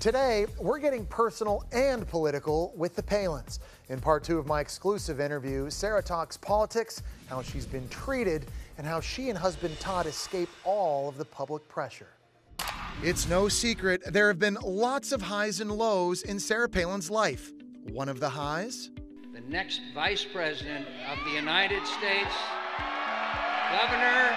Today, we're getting personal and political with the Palins. In part 2 of my exclusive interview, Sarah talks politics, how she's been treated, and how she and husband Todd escape all of the public pressure. It's no secret, there have been lots of highs and lows in Sarah Palin's life. One of the highs? The next Vice President of the United States, Governor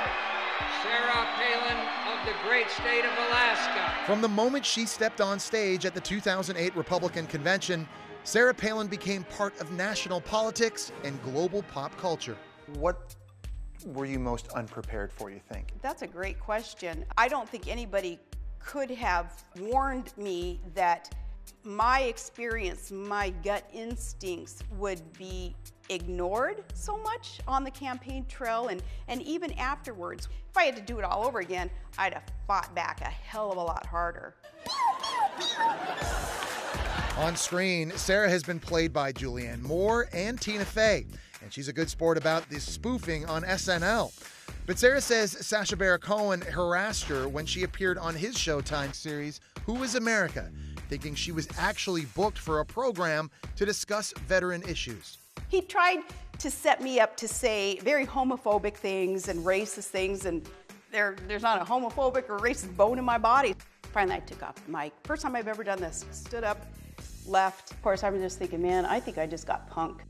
Sarah Palin of the great state of Alaska. From the moment she stepped on stage at the 2008 Republican convention, Sarah Palin became part of national politics and global pop culture. What were you most unprepared for, you think? That's a great question. I don't think anybody could have warned me that my experience, my gut instincts would be ignored so much on the campaign trail and even afterwards. If I had to do it all over again, I'd have fought back a hell of a lot harder. On screen, Sarah has been played by Julianne Moore and Tina Fey, and she's a good sport about this spoofing on SNL. But Sarah says Sacha Baron Cohen harassed her when she appeared on his Showtime series, Who is America?, thinking she was actually booked for a program to discuss veteran issues. He tried to set me up to say very homophobic things and racist things, and there's not a homophobic or racist bone in my body. Finally, I took off the mic. First time I've ever done this. Stood up, left. Of course, I'm just thinking, man, I think I just got punked.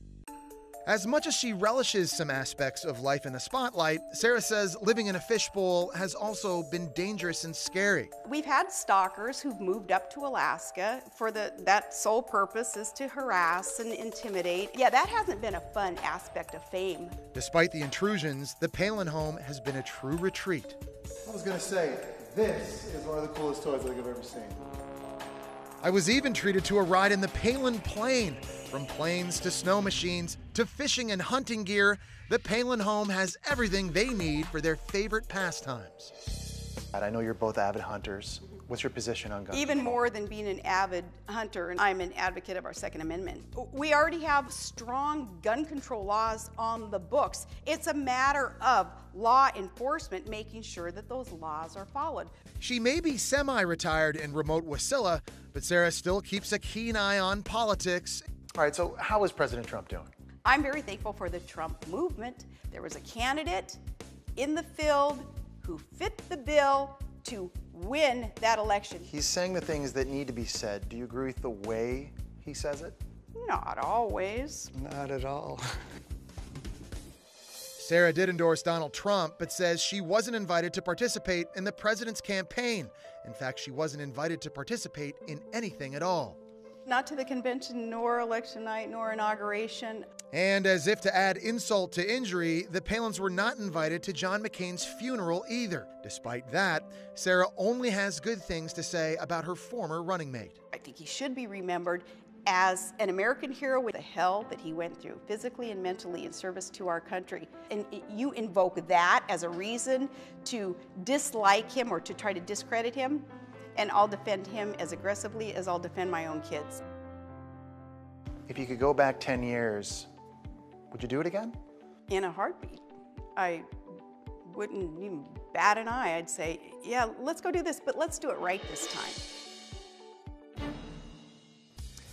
As much as she relishes some aspects of life in the spotlight, Sarah says living in a fishbowl has also been dangerous and scary. We've had stalkers who've moved up to Alaska for that sole purpose is to harass and intimidate. Yeah, that hasn't been a fun aspect of fame. Despite the intrusions, the Palin home has been a true retreat. I was gonna say, this is one of the coolest toys I think I've ever seen. I was even treated to a ride in the Palin plane. From planes to snow machines to fishing and hunting gear, the Palin home has everything they need for their favorite pastimes. I know you're both avid hunters. What's your position on gun Even control? more than being an avid hunter, and I'm an advocate of our Second Amendment. We already have strong gun control laws on the books. It's a matter of law enforcement making sure that those laws are followed. She may be semi-retired in remote Wasilla, but Sarah still keeps a keen eye on politics. All right, so how is President Trump doing? I'm very thankful for the Trump movement. There was a candidate in the field who fit the bill to win that election. He's saying the things that need to be said. Do you agree with the way he says it? Not always. Not at all. Sarah did endorse Donald Trump, but says she wasn't invited to participate in the president's campaign. In fact, she wasn't invited to participate in anything at all. Not to the convention, nor election night, nor inauguration. And as if to add insult to injury, the Palins were not invited to John McCain's funeral either. Despite that, Sarah only has good things to say about her former running mate. I think he should be remembered as an American hero with the hell that he went through, physically and mentally, in service to our country. And you invoke that as a reason to dislike him or to try to discredit him, and I'll defend him as aggressively as I'll defend my own kids. If you could go back 10 years, would you do it again? In a heartbeat. I wouldn't even bat an eye. I'd say, yeah, let's go do this, but let's do it right this time.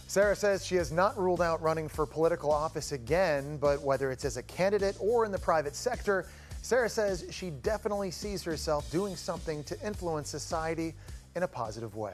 Sarah says she has not ruled out running for political office again, but whether it's as a candidate or in the private sector, Sarah says she definitely sees herself doing something to influence society in a positive way.